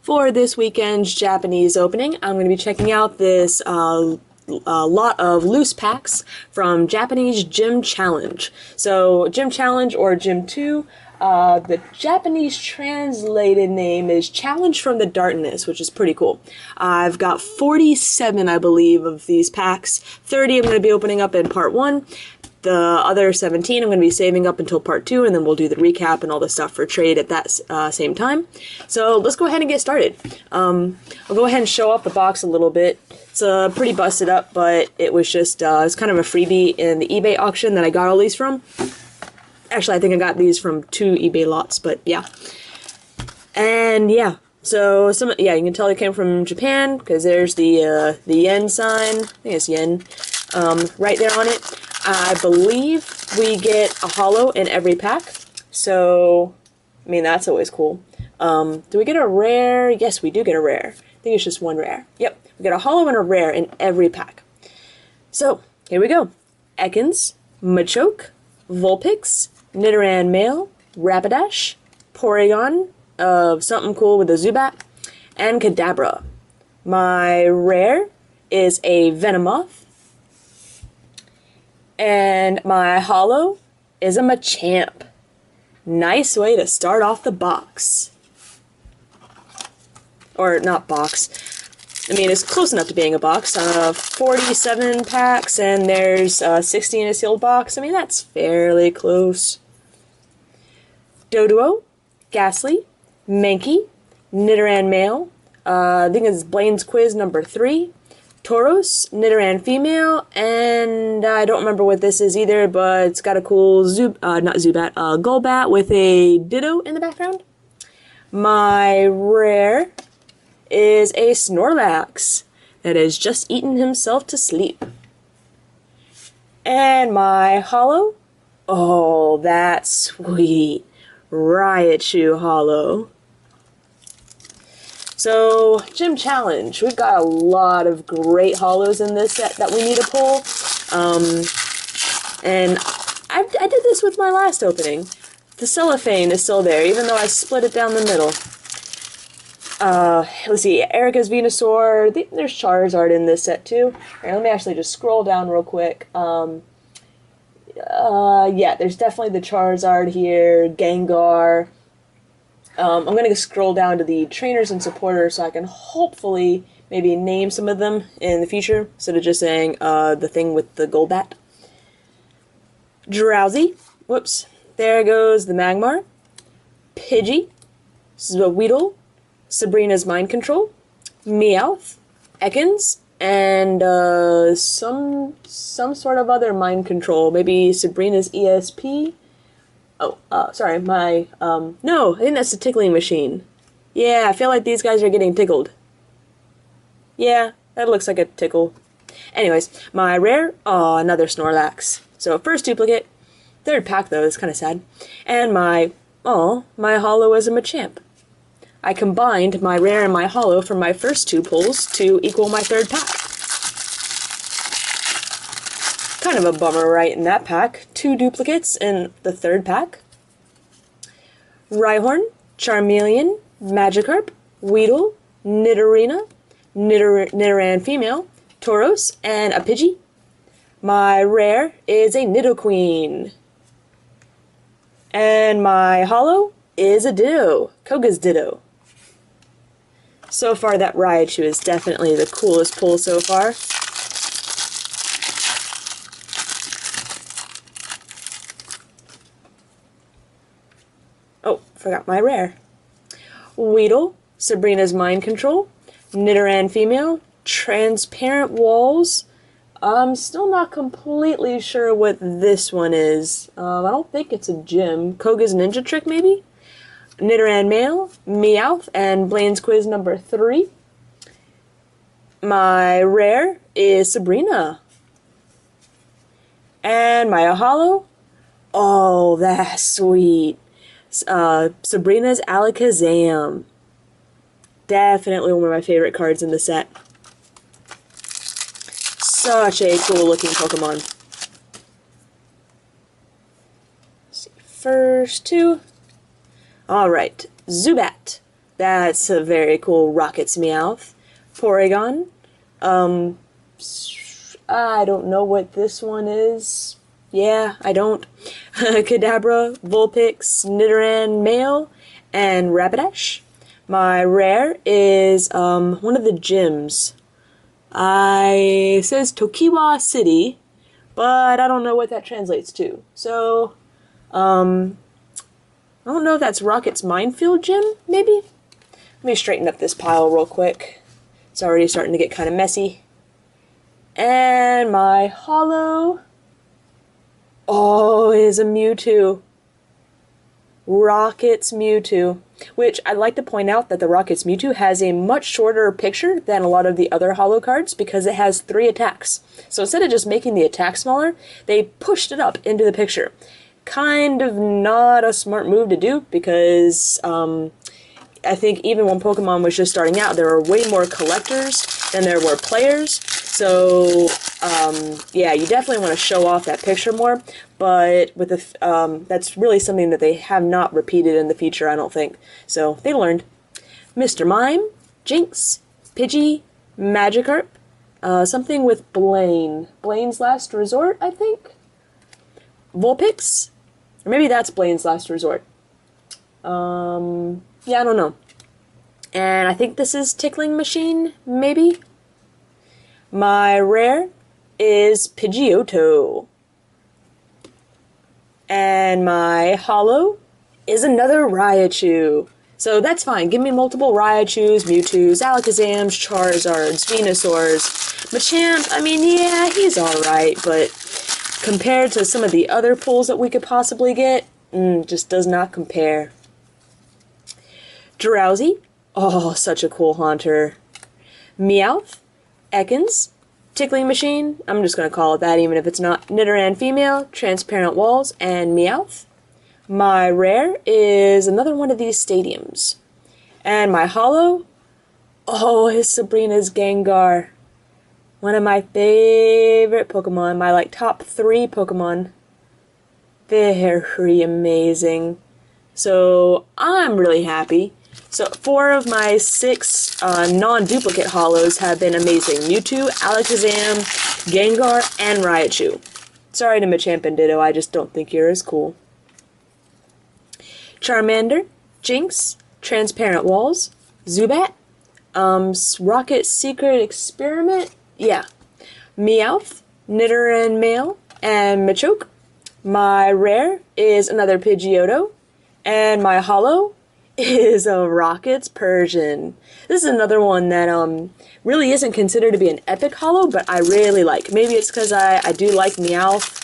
For this weekend's Japanese opening, I'm going to be checking out this lot of loose packs from Japanese Gym Challenge. So, Gym Challenge or Gym 2, the Japanese translated name is Challenge from the Darkness, which is pretty cool. I've got 47, I believe, of these packs. 30 I'm going to be opening up in part 1. The other 17 I'm going to be saving up until part 2, and then we'll do the recap and all the stuff for trade at that same time. So let's go ahead and get started. I'll go ahead and show off the box a little bit. It's pretty busted up, but it was just it's kind of a freebie in the eBay auction that I got all these from. Actually, I think I got these from 2 eBay lots, but yeah. And yeah, so you can tell it came from Japan because there's the yen sign. I think it's yen right there on it. I believe we get a holo in every pack, so, I mean, that's always cool. Do we get a rare? Yes, we do get a rare. I think it's just one rare. Yep, we get a holo and a rare in every pack. So, here we go. Ekans, Machoke, Vulpix, Nidoran Male, Rapidash, Porygon of something cool with a Zubat, and Kadabra. My rare is a Venomoth. And my holo is a Machamp. Nice way to start off the box. Or, not box. I mean, it's close enough to being a box. 47 packs, and there's 60 in a sealed box. I mean, that's fairly close. Doduo, Ghastly, Mankey, Nidoran Male. I think it's Blaine's Quiz number 3. Tauros, Nidoran Female, and I don't remember what this is either, but it's got a cool Golbat with a Ditto in the background. My rare is a Snorlax that has just eaten himself to sleep. And my holo, oh, that's sweet. Raichu holo. So, Gym Challenge, we've got a lot of great holos in this set that we need to pull. And I did this with my last opening. The cellophane is still there, even though I split it down the middle. Let's see, Erica's Venusaur, there's Charizard in this set too. Right, let me actually just scroll down real quick. Yeah, there's definitely the Charizard here, Gengar. I'm going to scroll down to the trainers and supporters so I can hopefully maybe name some of them in the future instead of just saying the thing with the Golbat. Drowsy. Whoops. There goes the Magmar. Pidgey. Weedle. Sabrina's Mind Control. Meowth. Ekans. And some sort of other mind control. Maybe Sabrina's ESP. Oh, sorry, no, I think that's the tickling machine. Yeah, I feel like these guys are getting tickled. Yeah, that looks like a tickle. Anyways, my rare, oh, another Snorlax. So, first duplicate, third pack though, is kind of sad. And my holo is a Machamp. I combined my rare and my holo from my first 2 pulls to equal my third pack. Kind of a bummer right in that pack. 2 duplicates in the third pack. Rhyhorn, Charmeleon, Magikarp, Weedle, Nidorina, Nidoran Female, Tauros, and a Pidgey. My rare is a Nidoqueen. And my holo is a Ditto, Koga's Ditto. So far that Raichu is definitely the coolest pull so far. Oh, forgot my rare. Weedle, Sabrina's Mind Control, Nidoran Female, Transparent Walls. I'm still not completely sure what this one is. I don't think it's a gym. Koga's Ninja Trick, maybe? Nidoran Male, Meowth, and Blaine's Quiz number 3. My rare is Sabrina. And my holo, oh, that's sweet. Sabrina's Alakazam. Definitely one of my favorite cards in the set. Such a cool looking Pokemon. Let's see, first 2. Alright, Zubat, That's a very cool TheCatsMeowth. Porygon. I don't know what this one is. Yeah, I don't. Kadabra, Vulpix, Nidoran male, and Rapidash. My rare is one of the gyms. It says Tokiwa City, but I don't know what that translates to. So, I don't know if that's Rocket's Minefield Gym, maybe? Let me straighten up this pile real quick. It's already starting to get kind of messy. And my holo, is a Mewtwo. Rocket's Mewtwo. Which I'd like to point out that the Rocket's Mewtwo has a much shorter picture than a lot of the other holo cards because it has 3 attacks. So instead of just making the attack smaller, they pushed it up into the picture. Kind of not a smart move to do because I think even when Pokemon was just starting out, there were way more collectors than there were players. So, yeah, you definitely want to show off that picture more, but with that's really something that they have not repeated in the future, I don't think. So, they learned. Mr. Mime, Jinx, Pidgey, Magikarp, something with Blaine. Blaine's Last Resort, I think? Vulpix? Or maybe that's Blaine's Last Resort. Yeah, I don't know. And I think this is Tickling Machine, maybe? My rare is Pidgeotto. And my holo is another Raichu. So that's fine. Give me multiple Raichus, Mewtwo's, Alakazams, Charizards, Venusaurs. Machamp, I mean, yeah, he's alright, but compared to some of the other pulls that we could possibly get, just does not compare. Drowsy, such a cool haunter. Meowth, Ekans, Tickling Machine, I'm just going to call it that even if it's not. Nidoran female, Transparent Walls, and Meowth. My rare is another one of these stadiums. And my holo, is Sabrina's Gengar. One of my favorite Pokemon, my top 3 Pokemon. Very amazing. So I'm really happy. So 4 of my 6 non-duplicate holos have been amazing. Mewtwo, Alakazam, Gengar, and Raichu. Sorry to Machamp and Ditto, I just don't think you're as cool. Charmander, Jinx, Transparent Walls, Zubat, Rocket Secret Experiment, yeah. Meowth, Nidoran male, and Machoke. My rare is another Pidgeotto, and my holo is a Rocket's Persian. This is another one that really isn't considered to be an epic holo, but I really like. Maybe it's because I do like Meowth,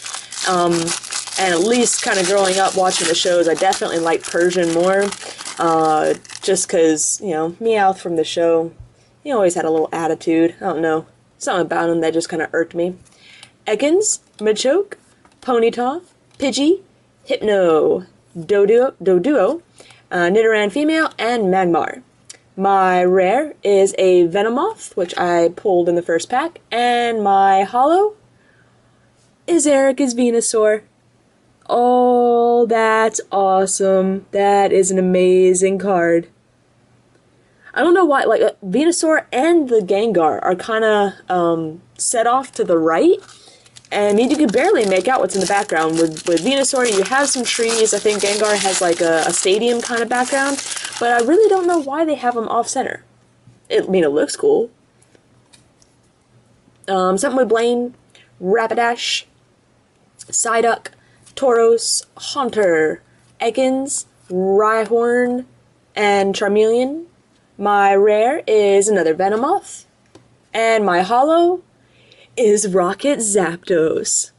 and at least kind of growing up watching the shows, I definitely like Persian more, just because, you know, Meowth from the show, he always had a little attitude. I don't know, something about him that just kind of irked me. Ekans, Machoke, Ponyta, Pidgey, Hypno, Doduo, Nidoran female, and Magmar. My rare is a Venomoth, which I pulled in the first pack, and my holo is Erica's Venusaur. Oh, that's awesome. That is an amazing card. I don't know why, Venusaur and the Gengar are kind of set off to the right, and you can barely make out what's in the background. With Venusaur, you have some trees. I think Gengar has a stadium kind of background, but I really don't know why they have them off-center. It looks cool. Something with Blaine, Rapidash, Psyduck, Tauros, Haunter, Ekans, Rhyhorn, and Charmeleon. My rare is another Venomoth, and my holo is Rocket Zapdos.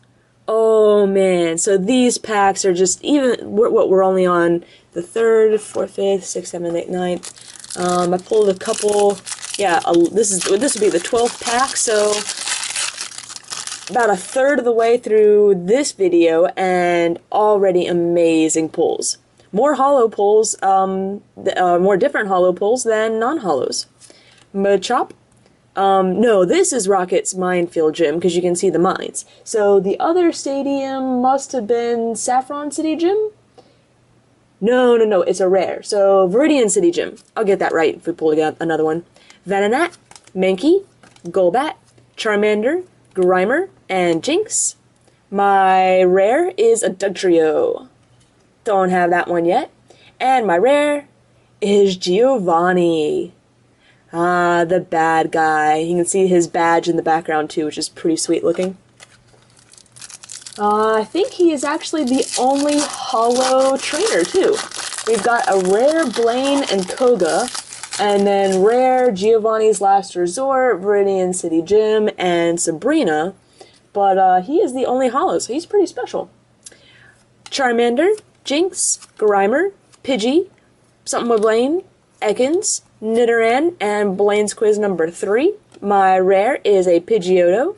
Oh man, so these packs are just, we're only on the 3rd, 4th, 5th, 6th, 7th, 8th, 9th. I pulled a couple, this would be the 12th pack, so about a third of the way through this video and already amazing pulls. More holo pulls, more different holo pulls than non-holos. Machop. No, this is Rocket's Minefield Gym, because you can see the mines. So the other stadium must have been Saffron City Gym? No, no, no, it's a rare. So, Viridian City Gym. I'll get that right if we pull another one. Venonat, Mankey, Golbat, Charmander, Grimer, and Jinx. My rare is a Dugtrio. Don't have that one yet. And my rare is Giovanni. Ah, the bad guy. You can see his badge in the background too, which is pretty sweet looking. I think he is actually the only holo trainer too. We've got a rare Blaine and Koga, and then rare Giovanni's Last Resort, Viridian City Gym, and Sabrina. But he is the only holo, so he's pretty special. Charmander, Jinx, Grimer, Pidgey, something with Blaine, Ekans, Nidoran, and Blaine's quiz number 3. My rare is a Pidgeotto,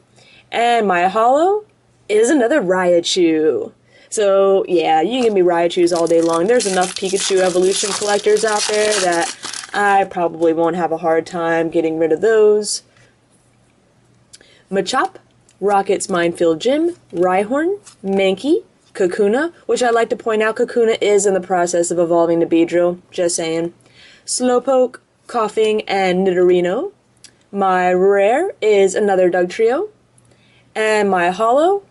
and my holo is another Raichu. So, yeah, you can give me Raichus all day long. There's enough Pikachu evolution collectors out there that I probably won't have a hard time getting rid of those. Machop, Rocket's Minefield Gym, Rhyhorn, Mankey, Kakuna, which I'd like to point out Kakuna is in the process of evolving to Beedrill, just saying. Slowpoke, Coughing, and Nidorino. My rare is another Dugtrio. And my holo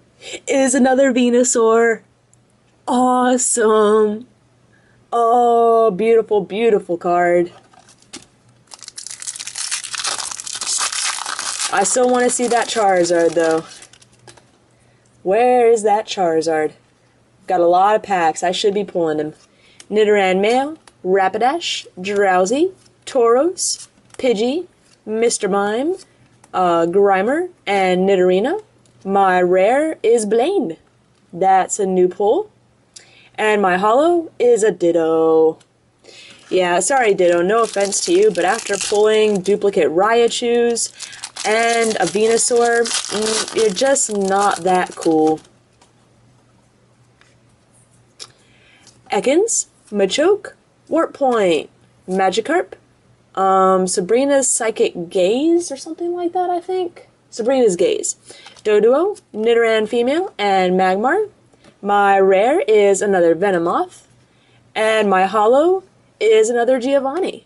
is another Venusaur. Awesome. Oh, beautiful, beautiful card. I still want to see that Charizard, though. Where is that Charizard? Got a lot of packs. I should be pulling him. Nidoran male, Rapidash, Drowsy, Tauros, Pidgey, Mr. Mime, Grimer, and Nidorina. My rare is Blaine. That's a new pull. And my holo is a Ditto. Yeah, sorry Ditto, no offense to you, but after pulling duplicate Raichus and a Venusaur, you're just not that cool. Ekans, Machoke, Warp Point, Magikarp, Sabrina's Psychic Gaze or something like that, I think. Sabrina's Gaze. Doduo, Nidoran female, and Magmar. My rare is another Venomoth, and my holo is another Giovanni.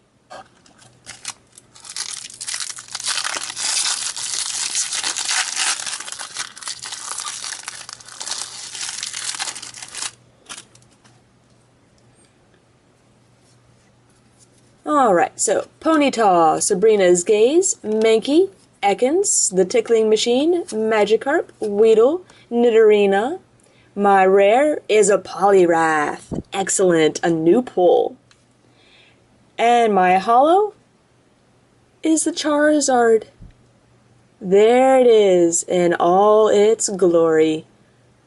Alright, so Ponyta, Sabrina's Gaze, Mankey, Ekans, the Tickling Machine, Magikarp, Weedle, Nidorina. My rare is a Poliwrath. Excellent, a new pull. And my holo is the Charizard. There it is in all its glory.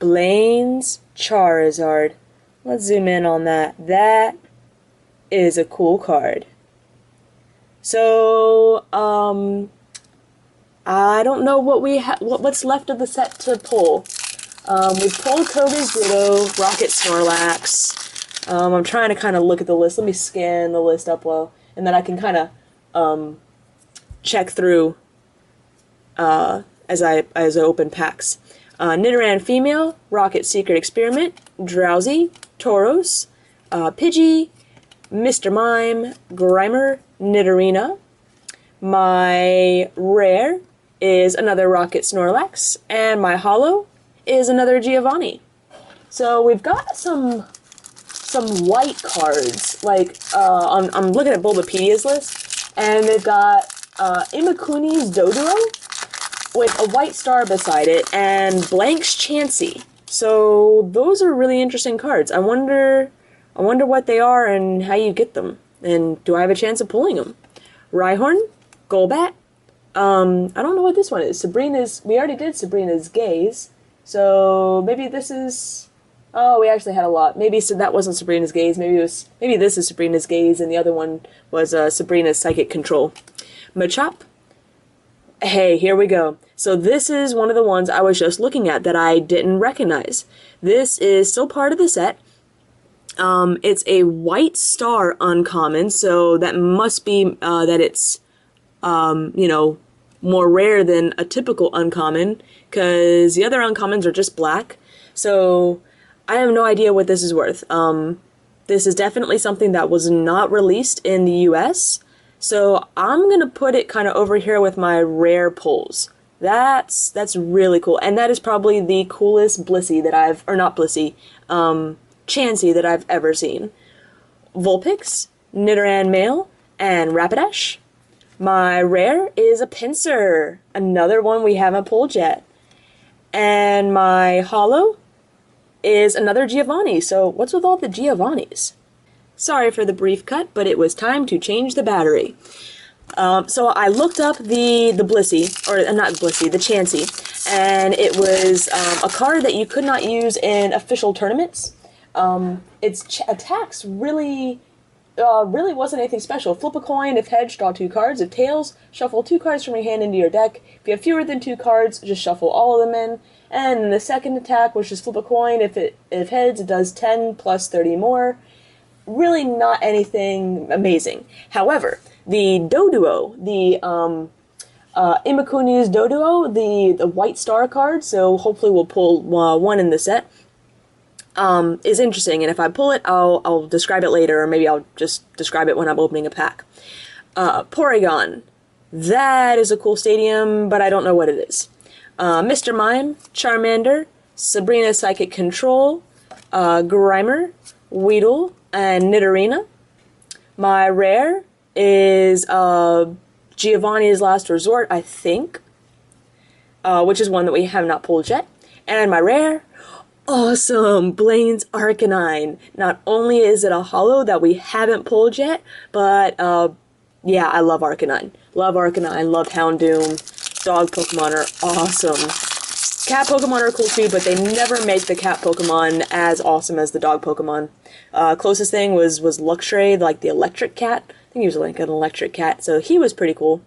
Blaine's Charizard. Let's zoom in on that. That is a cool card. So, I don't know what what's left of the set to pull. We've pulled Koga's Ditto, Rocket Snorlax. I'm trying to kind of look at the list. Let me scan the list up well, and then I can kind of check through as I open packs. Nidoran female, Rocket Secret Experiment, Drowsy, Tauros, Pidgey, Mr. Mime, Grimer, Nidorina. My rare is another Rocket Snorlax, and my holo is another Giovanni. So we've got some white cards. Like I'm looking at Bulbapedia's list, and they've got Imakuni's Doduo with a white star beside it, and Blank's Chansey. So those are really interesting cards. I wonder what they are and how you get them, and do I have a chance of pulling them? Rhyhorn, Golbat. I don't know what this one is. We already did Sabrina's Gaze, so maybe this is. Oh, we actually had a lot. Maybe so that wasn't Sabrina's Gaze. Maybe this is Sabrina's Gaze, and the other one was Sabrina's Psychic Control. Machop. Hey, here we go. So this is one of the ones I was just looking at that I didn't recognize. This is still part of the set. It's a white star uncommon, so that must be that it's more rare than a typical uncommon, because the other uncommons are just black. So I have no idea what this is worth. This is definitely something that was not released in the US, so I'm gonna put it kind of over here with my rare pulls. That's really cool, and that is probably the coolest Blissey that I've, or not Blissey, Chansey that I've ever seen. Vulpix, Nidoran male, and Rapidash. My rare is a Pinsir, another one we haven't pulled yet. And my holo is another Giovanni, so what's with all the Giovannis? Sorry for the brief cut, but it was time to change the battery. So I looked up the Blissey, or not Blissey, the Chansey, and it was a card that you could not use in official tournaments. Its attacks really wasn't anything special. Flip a coin, if heads, draw 2 cards. If tails, shuffle 2 cards from your hand into your deck. If you have fewer than 2 cards, just shuffle all of them in. And the second attack, which is flip a coin, if heads, it does 10 plus 30 more. Really not anything amazing. However, the Doduo, the Imakuni's Doduo, the White Star card, so hopefully we'll pull one in the set, is interesting, and if I pull it, I'll describe it later, or maybe I'll just describe it when I'm opening a pack. Porygon. That is a cool stadium, but I don't know what it is. Mr. Mime, Charmander, Sabrina Psychic Control, Grimer, Weedle, and Nidorina. My rare is Giovanni's Last Resort, I think, which is one that we have not pulled yet. And my rare, awesome, Blaine's Arcanine. Not only is it a holo that we haven't pulled yet, but yeah, I love Arcanine. Love Arcanine, love Houndoom. Dog Pokemon are awesome. Cat Pokemon are cool too, but they never make the cat Pokemon as awesome as the dog Pokemon. Closest thing was Luxray, like the electric cat. I think he was like an electric cat, so he was pretty cool.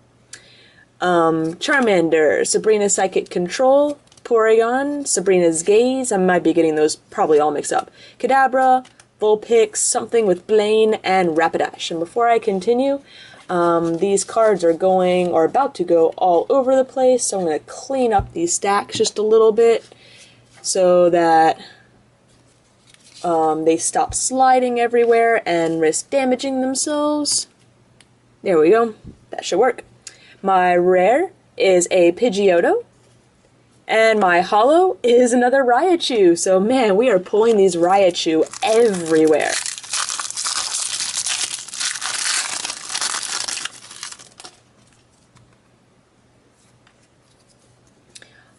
Charmander, Sabrina's Psychic Control, Porygon, Sabrina's Gaze, I might be getting those probably all mixed up. Kadabra, Vulpix, something with Blaine, and Rapidash. And before I continue, these cards are going, or about to go, all over the place, so I'm going to clean up these stacks just a little bit so that they stop sliding everywhere and risk damaging themselves. There we go. That should work. My rare is a Pidgeotto, and my holo is another Raichu. So man, we are pulling these Raichu everywhere.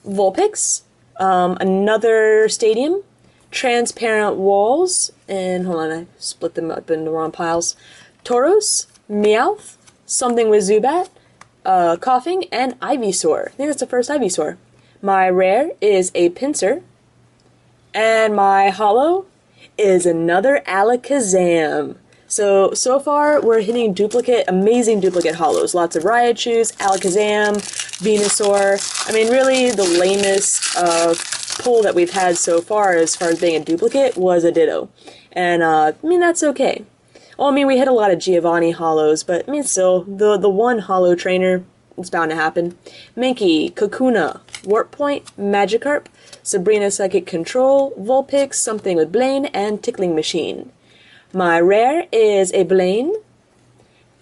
Vulpix, another stadium, transparent walls, and hold on, I split them up in the wrong piles. Tauros, Meowth, something with Zubat, Coughing, and Ivysaur. I think that's the first Ivysaur. My rare is a Pinsir, and my holo is another Alakazam. So far we're hitting amazing duplicate holos. Lots of Raichus, Alakazam, Venusaur. I mean, really the lamest pull that we've had so far as being a duplicate was a Ditto. And I mean, that's okay. Well, I mean, we hit a lot of Giovanni holos, but I mean, still, the one holo trainer, it's bound to happen. Mankey, Kakuna, Warp Point, Magikarp, Sabrina Psychic Control, Vulpix, something with Blaine, and Tickling Machine. My rare is a Blaine,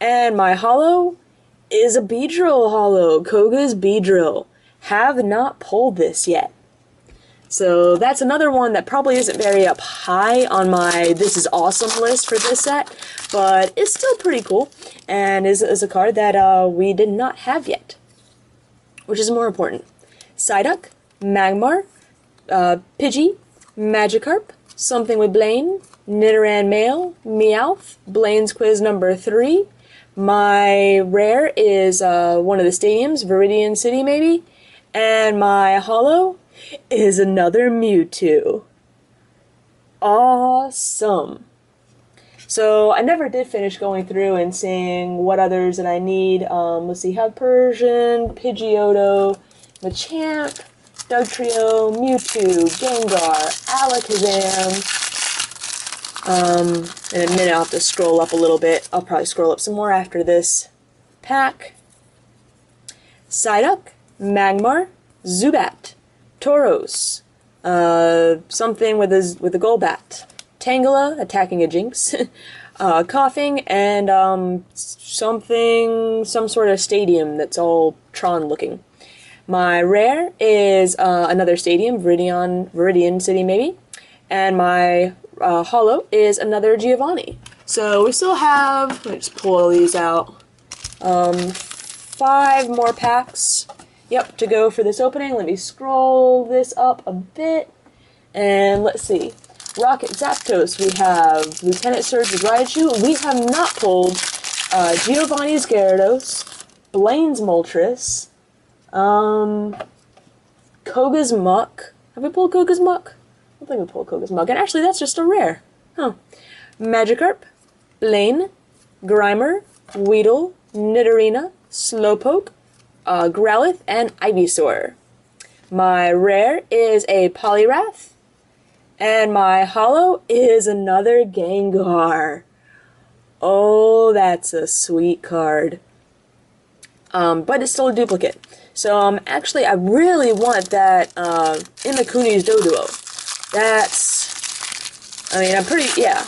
and my holo is a Beedrill holo, Koga's Beedrill. Have not pulled this yet. So that's another one that probably isn't very up high on my this is awesome list for this set, but it's still pretty cool, and is a card that we did not have yet, which is more important. Psyduck, Magmar, Pidgey, Magikarp, something with Blaine, Nidoran male, Meowth, Blaine's Quiz number 3. My rare is one of the stadiums, Viridian City maybe, and my holo is another Mewtwo. Awesome. So I never did finish going through and seeing what others that I need. Let's see, have Persian, Pidgeotto, Machamp, Dugtrio, Mewtwo, Gengar, Alakazam. In a minute I'll have to scroll up a little bit. I'll probably scroll up some more after this pack. Psyduck, Magmar, Zubat, Tauros, something with a Golbat, Tangela, attacking a Jinx, Coughing, and some sort of stadium that's all Tron looking. My rare is another stadium, Viridian City maybe, and my holo is another Giovanni. So we still have, let me just pull these out, 5 more packs, yep, to go for this opening. Let me scroll this up a bit, and let's see. Rocket Zapdos, we have Lieutenant Surge Raichu. We have not pulled Giovanni's Gyarados, Blaine's Moltres, Koga's Muck. Have we pulled Koga's Muck? I don't think we pulled Koga's Muck. And actually, that's just a rare. Huh. Magikarp, Blaine, Grimer, Weedle, Nidorina, Slowpoke, Growlithe, and Ivysaur. My rare is a Poliwrath. And my holo is another Gengar. Oh, that's a sweet card. But it's still a duplicate. So, actually, I really want that Imakuni's Doduo. That's, I mean, I'm pretty, yeah.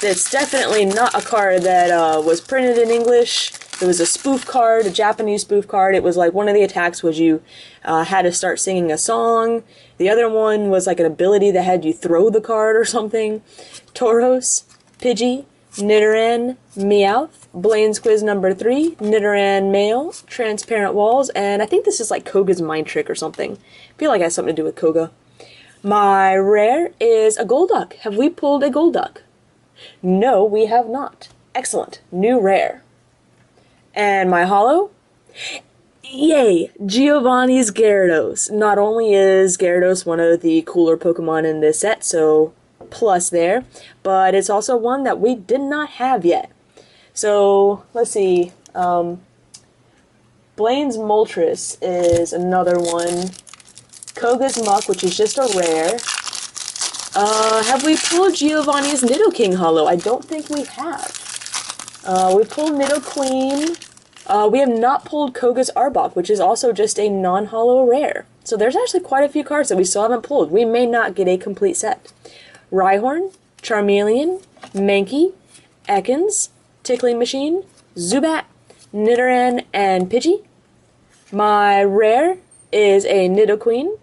It's definitely not a card that was printed in English. It was a spoof card, a Japanese spoof card. It was like one of the attacks was you had to start singing a song. The other one was like an ability that had you throw the card or something. Tauros, Pidgey, Nidoran, Meowth, Blaine's Quiz number 3, Nidoran Male, Transparent Walls, and I think this is like Koga's Mind Trick or something. I feel like it has something to do with Koga. My rare is a Golduck. Have we pulled a Golduck? No, we have not. Excellent. New rare. And my holo? Yay! Giovanni's Gyarados. Not only is Gyarados one of the cooler Pokemon in this set, so plus there, but it's also one that we did not have yet. So, let's see. Blaine's Moltres is another one. Koga's Muck, which is just a rare. Have we pulled Giovanni's Nidoking holo? I don't think we have. We pulled Nidoqueen. We have not pulled Koga's Arbok, which is also just a non-holo rare. So there's actually quite a few cards that we still haven't pulled. We may not get a complete set. Rhyhorn, Charmeleon, Mankey, Ekans, Tickling Machine, Zubat, Nidoran, and Pidgey. My rare is a Nidoqueen.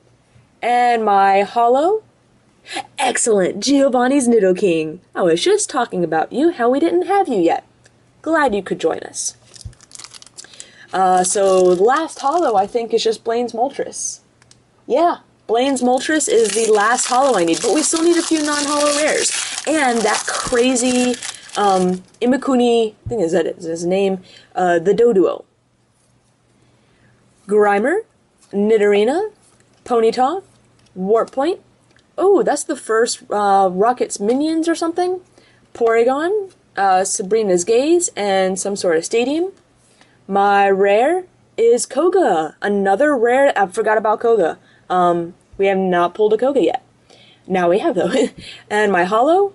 And my holo? Excellent! Giovanni's Nidoking. I was just talking about you, how we didn't have you yet. Glad you could join us. So the last holo, I think, is just Blaine's Moltres. Yeah, Blaine's Moltres is the last holo I need, but we still need a few non-holo rares. And that crazy Imakuni, I think is his name, the Doduo. Grimer, Nidorina, Ponyta, Warp Point. Oh, that's the first Rocket's Minions or something. Porygon, Sabrina's Gaze, and some sort of stadium. My rare is Koga. Another rare. I forgot about Koga. We have not pulled a Koga yet. Now we have, though. And my holo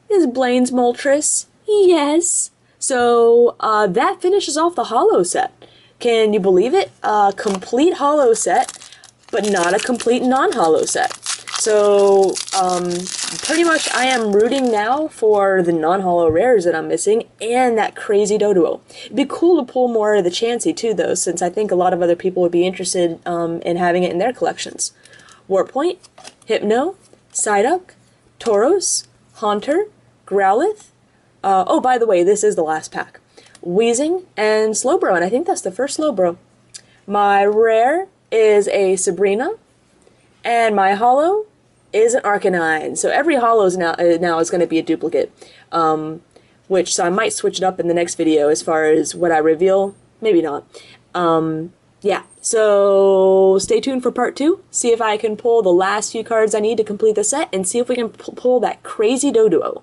is Blaine's Moltres. Yes. So that finishes off the holo set. Can you believe it? A complete holo set, but not a complete non-holo set. So, pretty much I am rooting now for the non-holo rares that I'm missing and that crazy Doduo. It'd be cool to pull more of the Chansey too, though, since I think a lot of other people would be interested in having it in their collections. Warp Point, Hypno, Psyduck, Tauros, Haunter, Growlithe. Oh, by the way, this is the last pack. Weezing and Slowbro, and I think that's the first Slowbro. My rare is a Sabrina, and my holo is an Arcanine. So every holo now is going to be a duplicate, so I might switch it up in the next video as far as what I reveal. Maybe not. Yeah, so stay tuned for part 2. See if I can pull the last few cards I need to complete the set, and see if we can pull that crazy Doduo.